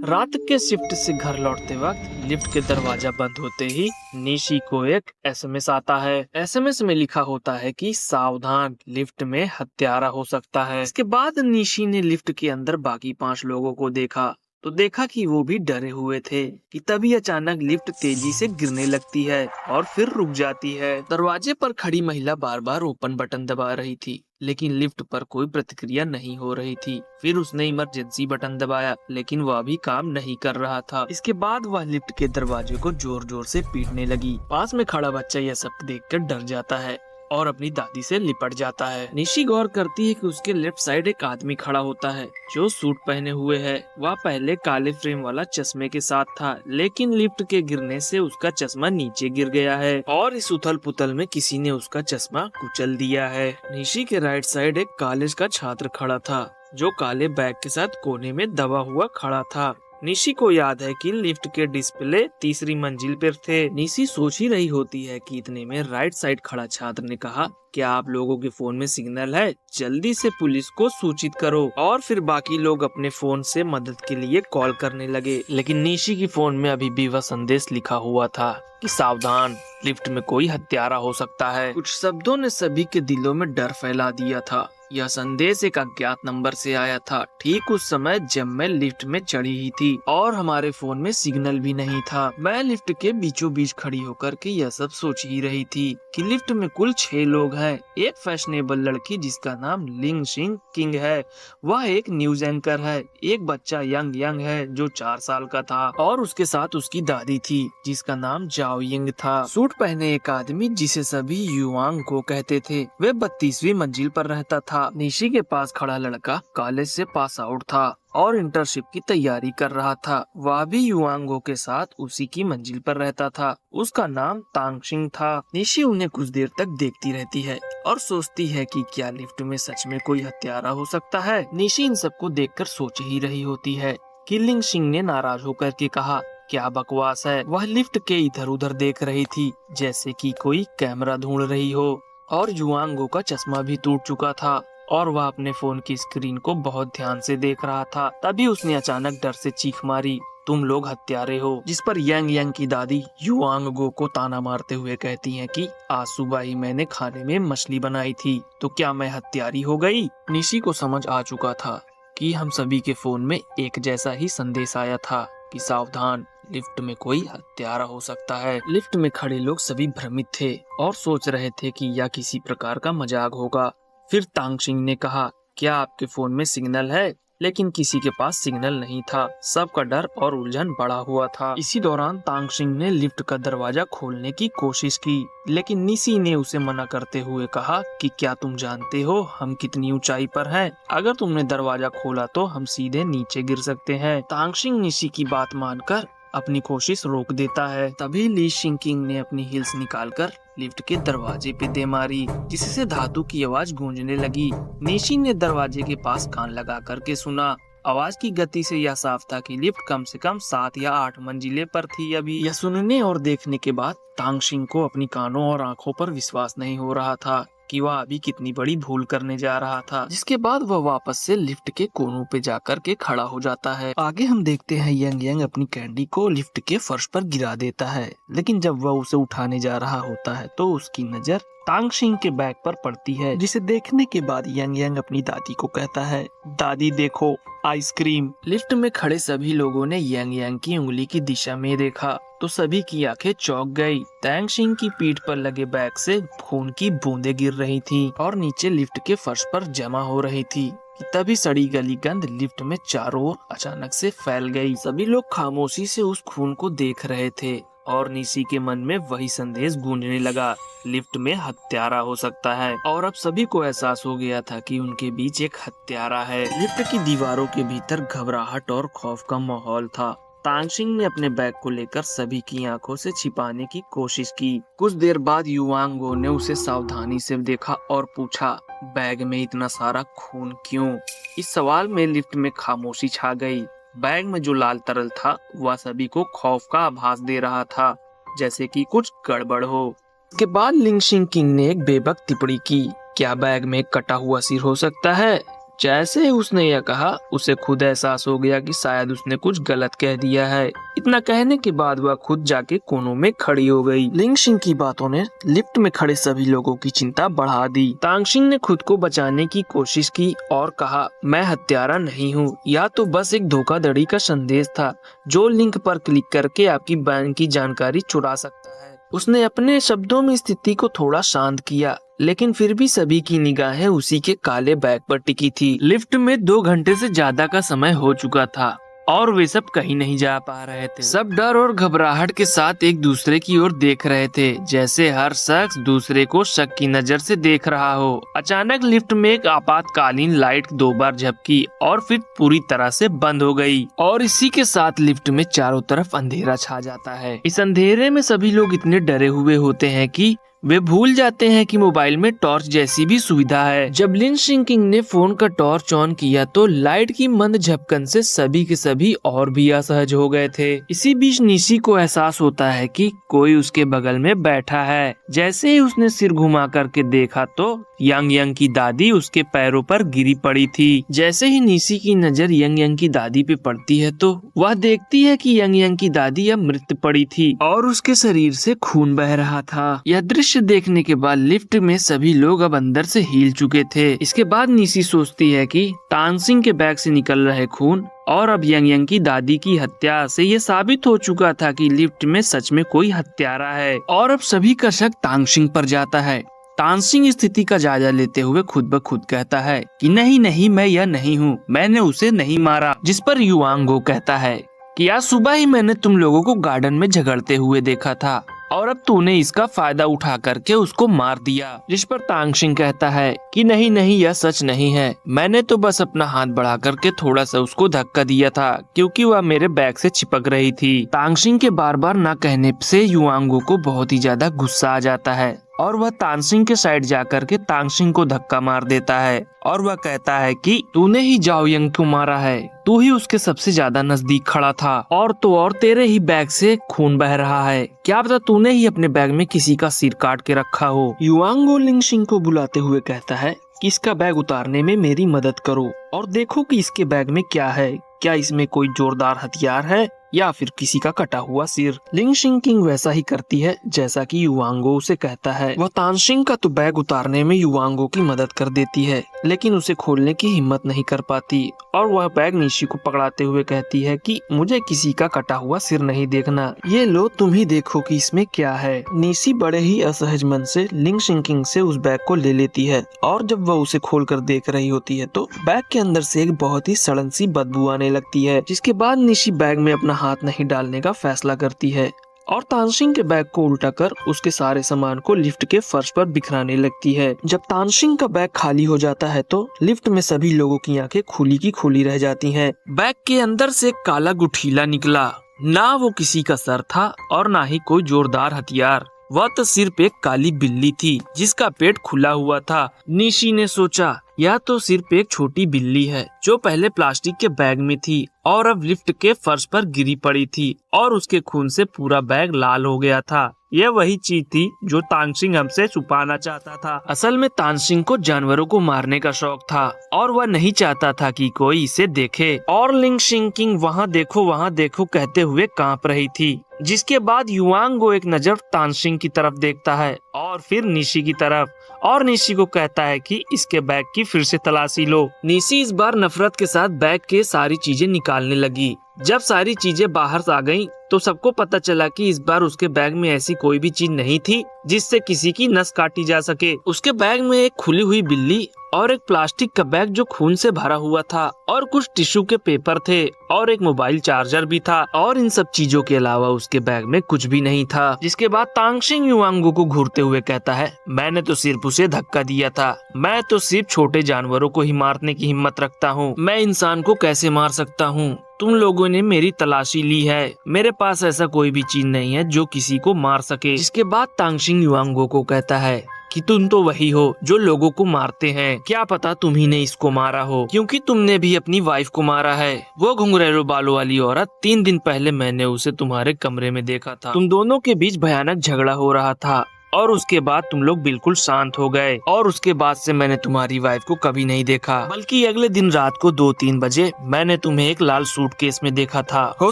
रात के शिफ्ट से घर लौटते वक्त लिफ्ट के दरवाजा बंद होते ही निशी को एक एसएमएस आता है। एसएमएस में लिखा होता है कि सावधान, लिफ्ट में हत्यारा हो सकता है। इसके बाद निशी ने लिफ्ट के अंदर बाकी 5 लोगों को देखा तो देखा कि वो भी डरे हुए थे कि तभी अचानक लिफ्ट तेजी से गिरने लगती है और फिर रुक जाती है। दरवाजे पर खड़ी महिला बार बार ओपन बटन दबा रही थी लेकिन लिफ्ट पर कोई प्रतिक्रिया नहीं हो रही थी। फिर उसने इमरजेंसी बटन दबाया लेकिन वह भी काम नहीं कर रहा था। इसके बाद वह लिफ्ट के दरवाजे को जोर जोर से पीटने लगी। पास में खड़ा बच्चा यह सब देखकर डर जाता है और अपनी दादी से लिपट जाता है। निशी गौर करती है कि उसके लेफ्ट साइड एक आदमी खड़ा होता है जो सूट पहने हुए है। वह पहले काले फ्रेम वाला चश्मे के साथ था लेकिन लिफ्ट के गिरने से उसका चश्मा नीचे गिर गया है और इस उथल पुथल में किसी ने उसका चश्मा कुचल दिया है। निशी के राइट साइड एक कॉलेज का छात्र खड़ा था जो काले बैग के साथ कोने में दबा हुआ खड़ा था। निशी को याद है कि लिफ्ट के डिस्प्ले तीसरी मंजिल पर थे। निशी सोच ही रही होती है कि इतने में राइट साइड खड़ा छात्र ने कहा, क्या आप लोगों के फोन में सिग्नल है? जल्दी से पुलिस को सूचित करो। और फिर बाकी लोग अपने फोन से मदद के लिए कॉल करने लगे लेकिन निशी की फोन में अभी भी वह संदेश लिखा हुआ था कि सावधान, लिफ्ट में कोई हत्यारा हो सकता है। कुछ शब्दों ने सभी के दिलों में डर फैला दिया था। यह संदेश एक अज्ञात नंबर से आया था ठीक उस समय जब मैं लिफ्ट में चढ़ी ही थी और हमारे फोन में सिग्नल भी नहीं था। मैं लिफ्ट के बीचों बीच खड़ी होकर के यह सब सोच ही रही थी कि लिफ्ट में कुल 6 लोग हैं। एक फैशनेबल लड़की जिसका नाम लिंग शिंग किंग है, वह एक न्यूज एंकर है। एक बच्चा यंग यंग है जो 4 साल का था और उसके साथ उसकी दादी थी जिसका नाम जाओ यिंग था। सूट पहने एक आदमी जिसे सभी युआंग को कहते थे, वे 32वीं मंजिल पर रहता था। निशी के पास खड़ा लड़का कॉलेज से पास आउट था और इंटर्नशिप की तैयारी कर रहा था। वह भी युआंगो के साथ उसी की मंजिल पर रहता था। उसका नाम तांगशिंग था। निशी उन्हें कुछ देर तक देखती रहती है और सोचती है कि क्या लिफ्ट में सच में कोई हत्यारा हो सकता है। निशी इन सबको देखकर सोच ही रही होती है कि लिंग शिंग ने नाराज होकर के कहा, क्या बकवास है। वह लिफ्ट के इधर उधर देख रही थी जैसे कि कोई कैमरा ढूंढ रही हो और युआंगो का चश्मा भी टूट चुका था और वह अपने फोन की स्क्रीन को बहुत ध्यान से देख रहा था। तभी उसने अचानक डर से चीख मारी, तुम लोग हत्यारे हो। जिस पर यांग यांग की दादी युआंगो को ताना मारते हुए कहती हैं कि आज सुबह ही मैंने खाने में मछली बनाई थी, तो क्या मैं हत्यारी हो गई? निशी को समझ आ चुका था कि हम सभी के फोन में एक जैसा ही संदेश आया था कि सावधान, लिफ्ट में कोई हत्यारा हो सकता है। लिफ्ट में खड़े लोग सभी भ्रमित थे और सोच रहे थे कि यह किसी प्रकार का मजाक होगा। फिर तांगशिंग ने कहा, क्या आपके फोन में सिग्नल है? लेकिन किसी के पास सिग्नल नहीं था। सबका डर और उलझन बढ़ा हुआ था। इसी दौरान तांगशिंग ने लिफ्ट का दरवाजा खोलने की कोशिश की लेकिन निशी ने उसे मना करते हुए कहा कि क्या तुम जानते हो हम कितनी ऊंचाई पर हैं? अगर तुमने दरवाजा खोला तो हम सीधे नीचे गिर सकते हैं। तांगशिंग निशी की बात मानकर अपनी कोशिश रोक देता है। तभी ली शिंकिंग ने अपनी हिल्स निकालकर लिफ्ट के दरवाजे पे दे मारी जिससे धातु की आवाज गूंजने लगी। निशी ने दरवाजे के पास कान लगा करके सुना। आवाज की गति से यह साफ था कि लिफ्ट कम से कम 7 या 8 मंजिले पर थी। अभी यह सुनने और देखने के बाद तांगशिंग को अपनी कानों और आंखों पर विश्वास नहीं हो रहा था कि वह अभी कितनी बड़ी भूल करने जा रहा था। जिसके बाद वह वापस से लिफ्ट के कोनों पे जाकर के खड़ा हो जाता है। आगे हम देखते हैं यंग यंग अपनी कैंडी को लिफ्ट के फर्श पर गिरा देता है लेकिन जब वह उसे उठाने जा रहा होता है तो उसकी नजर तांगशिंग के बैग पर पड़ती है, जिसे देखने के बाद यंग यंग अपनी दादी को कहता है, दादी देखो आइसक्रीम। लिफ्ट में खड़े सभी लोगों ने यंग यंग की उंगली की दिशा में देखा तो सभी की आंखें चौंक गई। तांगशिंग की पीठ पर लगे बैग से खून की बूंदें गिर रही थी और नीचे लिफ्ट के फर्श पर जमा हो रही थी। तभी सड़ी गली गंध लिफ्ट में चारों ओर अचानक से फैल गई। सभी लोग खामोशी से उस खून को देख रहे थे और निशी के मन में वही संदेश गूंजने लगा, लिफ्ट में हत्यारा हो सकता है। और अब सभी को एहसास हो गया था कि उनके बीच एक हत्यारा है। लिफ्ट की दीवारों के भीतर घबराहट और खौफ का माहौल था। तांगशिंग ने अपने बैग को लेकर सभी की आंखों से छिपाने की कोशिश की। कुछ देर बाद युआंगो ने उसे सावधानी से देखा और पूछा, बैग में इतना सारा खून क्यों? इस सवाल में लिफ्ट में खामोशी छा गई। बैग में जो लाल तरल था वह सभी को खौफ का आभास दे रहा था, जैसे कि कुछ गड़बड़ हो। इसके बाद लिंग शिंग किंग ने एक बेबक टिप्पणी की, क्या बैग में कटा हुआ सिर हो सकता है? जैसे ही उसने यह कहा उसे खुद एहसास हो गया कि शायद उसने कुछ गलत कह दिया है। इतना कहने के बाद वह खुद जाके कोनों में खड़ी हो गई। लिंगशिंग की बातों ने लिफ्ट में खड़े सभी लोगों की चिंता बढ़ा दी। तांगशिंग ने खुद को बचाने की कोशिश की और कहा, मैं हत्यारा नहीं हूँ, या तो बस एक धोखाधड़ी का संदेश था जो लिंक पर क्लिक करके आपकी बैंक की जानकारी चुरा सकता है। उसने अपने शब्दों में स्थिति को थोड़ा शांत किया, लेकिन फिर भी सभी की निगाहें उसी के काले बैग पर टिकी थी। लिफ्ट में 2 घंटे से ज्यादा का समय हो चुका था और वे सब कहीं नहीं जा पा रहे थे। सब डर और घबराहट के साथ एक दूसरे की ओर देख रहे थे, जैसे हर शख्स दूसरे को शक की नजर से देख रहा हो। अचानक लिफ्ट में एक आपातकालीन लाइट 2 बार झपकी और फिर पूरी तरह से बंद हो गई और इसी के साथ लिफ्ट में चारों तरफ अंधेरा छा जाता है। इस अंधेरे में सभी लोग इतने डरे हुए होते हैं कि वे भूल जाते हैं कि मोबाइल में टॉर्च जैसी भी सुविधा है। जब लिंगशिंग ने फोन का टॉर्च ऑन किया तो लाइट की मंद झपकन से सभी के सभी और भी असहज हो गए थे। इसी बीच निशी को एहसास होता है कि कोई उसके बगल में बैठा है। जैसे ही उसने सिर घुमा करके देखा तो यंग यंग की दादी उसके पैरों पर गिरी पड़ी थी। जैसे ही निशी की नजर यंग यंग की दादी पे पड़ती है तो वह देखती है कि यंग यंग की दादी अब मृत पड़ी थी और उसके शरीर से खून बह रहा था। यह दृश्य देखने के बाद लिफ्ट में सभी लोग अब अंदर से हिल चुके थे। इसके बाद निशी सोचती है कि तांगसिंग के बैग से निकल रहे खून और अब यंग यंग की दादी की हत्या से ये साबित हो चुका था कि लिफ्ट में सच में कोई हत्यारा है और अब सभी का शक तांगसिंग पर जाता है। तांगसिंग स्थिति का जायजा लेते हुए खुद ब खुद कहता है कि नहीं नहीं, मैं यह नहीं हूँ, मैंने उसे नहीं मारा। जिस पर युआंगो कहता है कि आज सुबह ही मैंने तुम लोगों को गार्डन में झगड़ते हुए देखा था और अब तूने इसका फायदा उठा करके उसको मार दिया। जिस पर तांगसिंग कहता है कि नहीं नहीं, यह सच नहीं है, मैंने तो बस अपना हाथ बढ़ा करके थोड़ा सा उसको धक्का दिया था क्योंकि वह मेरे बैग से चिपक रही थी। तांगसिंग के बार बार न कहने से युआंगो को बहुत ही ज्यादा गुस्सा आ जाता है और वह तांगसिंग के साइड जाकर के तांगसिंग को धक्का मार देता है और वह कहता है कि तूने ही जाओ यंग को मारा है, तू ही उसके सबसे ज्यादा नजदीक खड़ा था और तो और तेरे ही बैग से खून बह रहा है, क्या पता तूने ही अपने बैग में किसी का सिर काट के रखा हो। युआंगो लिंगशिंग को बुलाते हुए कहता है कि इसका बैग उतारने में मेरी मदद करो और देखो कि इसके बैग में क्या है, क्या इसमें कोई जोरदार हथियार है या फिर किसी का कटा हुआ सिर। लिंगशिंग वैसा ही करती है जैसा कि युआंगो उसे कहता है। वह तांगसिंग का तो बैग उतारने में युआंगो की मदद कर देती है, लेकिन उसे खोलने की हिम्मत नहीं कर पाती और वह बैग निशी को पकड़ाते हुए कहती है कि मुझे किसी का कटा हुआ सिर नहीं देखना, ये लो तुम ही देखो कि इसमें क्या है। निशी बड़े ही असहज मन से लिंगशिंग से उस बैग को ले लेती है और जब वह उसे खोल कर देख रही होती है तो बैग के अंदर से एक बहुत ही सड़न सी बदबू आने लगती है। जिसके बाद निशी बैग में अपना हाथ नहीं डालने का फैसला करती है और तांगसिंग के बैग को उल्टा कर उसके सारे सामान को लिफ्ट के फर्श पर बिखराने लगती है। जब तांगसिंग का बैग खाली हो जाता है तो लिफ्ट में सभी लोगों की आंखें खुली की खुली रह जाती हैं। बैग के अंदर से एक काला गुठीला निकला, ना वो किसी का सर था और ना ही कोई जोरदार हथियार, वह तो सिर्फ एक काली बिल्ली थी जिसका पेट खुला हुआ था। निशी ने सोचा यह तो सिर्फ एक छोटी बिल्ली है जो पहले प्लास्टिक के बैग में थी और अब लिफ्ट के फर्श पर गिरी पड़ी थी और उसके खून से पूरा बैग लाल हो गया था। यह वही चीज थी जो तांगसिंग हमसे छुपाना चाहता था। असल में तांगसिंग को जानवरों को मारने का शौक था और वह नहीं चाहता था कि कोई इसे देखे और लिंगशिंग वहाँ देखो कहते हुए कांप रही थी। जिसके बाद युआंगो एक नजर तांगसिंग की तरफ देखता है और फिर निशी की तरफ और निशी को कहता है कि इसके बैग की फिर से तलाशी लो। निशी इस बार नफरत के साथ बैग के सारी चीजें निकालने लगी। जब सारी चीजें बाहर आ गईं, तो सबको पता चला कि इस बार उसके बैग में ऐसी कोई भी चीज नहीं थी जिससे किसी की नस काटी जा सके। उसके बैग में एक खुली हुई बिल्ली और एक प्लास्टिक का बैग जो खून से भरा हुआ था और कुछ टिश्यू के पेपर थे और एक मोबाइल चार्जर भी था और इन सब चीजों के अलावा उसके बैग में कुछ भी नहीं था। जिसके बाद तांगसिंग युआंगो को घूरते हुए कहता है, मैंने तो सिर्फ उसे धक्का दिया था, मैं तो सिर्फ छोटे जानवरों को ही मारने की हिम्मत रखता हूँ, मैं इंसान को कैसे मार सकता हूँ। तुम लोगों ने मेरी तलाशी ली है, मेरे पास ऐसा कोई भी चीज नहीं है जो किसी को मार सके। जिसके बाद तांगसिंग युआंगो को कहता है कि तुम तो वही हो जो लोगों को मारते हैं, क्या पता तुम ही ने इसको मारा हो क्योंकि तुमने भी अपनी वाइफ को मारा है। वो घुंघरेलो बालों वाली औरत 3 दिन पहले मैंने उसे तुम्हारे कमरे में देखा था, तुम दोनों के बीच भयानक झगड़ा हो रहा था और उसके बाद तुम लोग बिल्कुल शांत हो गए और उसके बाद से मैंने तुम्हारी वाइफ को कभी नहीं देखा, बल्कि अगले दिन रात को 2-3 बजे मैंने तुम्हें एक लाल सूटकेस में देखा था। हो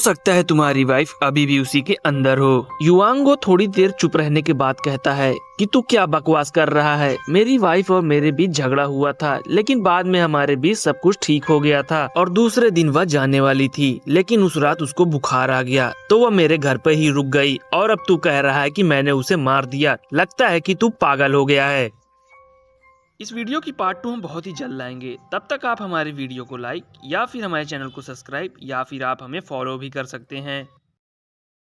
सकता है तुम्हारी वाइफ अभी भी उसी के अंदर हो। युआंगो थोड़ी देर चुप रहने के बाद कहता है कि तू क्या बकवास कर रहा है। मेरी वाइफ और मेरे बीच झगड़ा हुआ था, लेकिन बाद में हमारे बीच सब कुछ ठीक हो गया था और दूसरे दिन वह जाने वाली थी, लेकिन उस रात उसको बुखार आ गया तो वह मेरे घर पर ही रुक गई और अब तू कह रहा है कि मैंने उसे मार दिया। लगता है कि तू पागल हो गया है। इस वीडियो की पार्ट 2 हम बहुत ही जल्द लाएंगे। तब तक आप हमारे वीडियो को लाइक या फिर हमारे चैनल को सब्सक्राइब या फिर आप हमें फॉलो भी कर सकते हैं।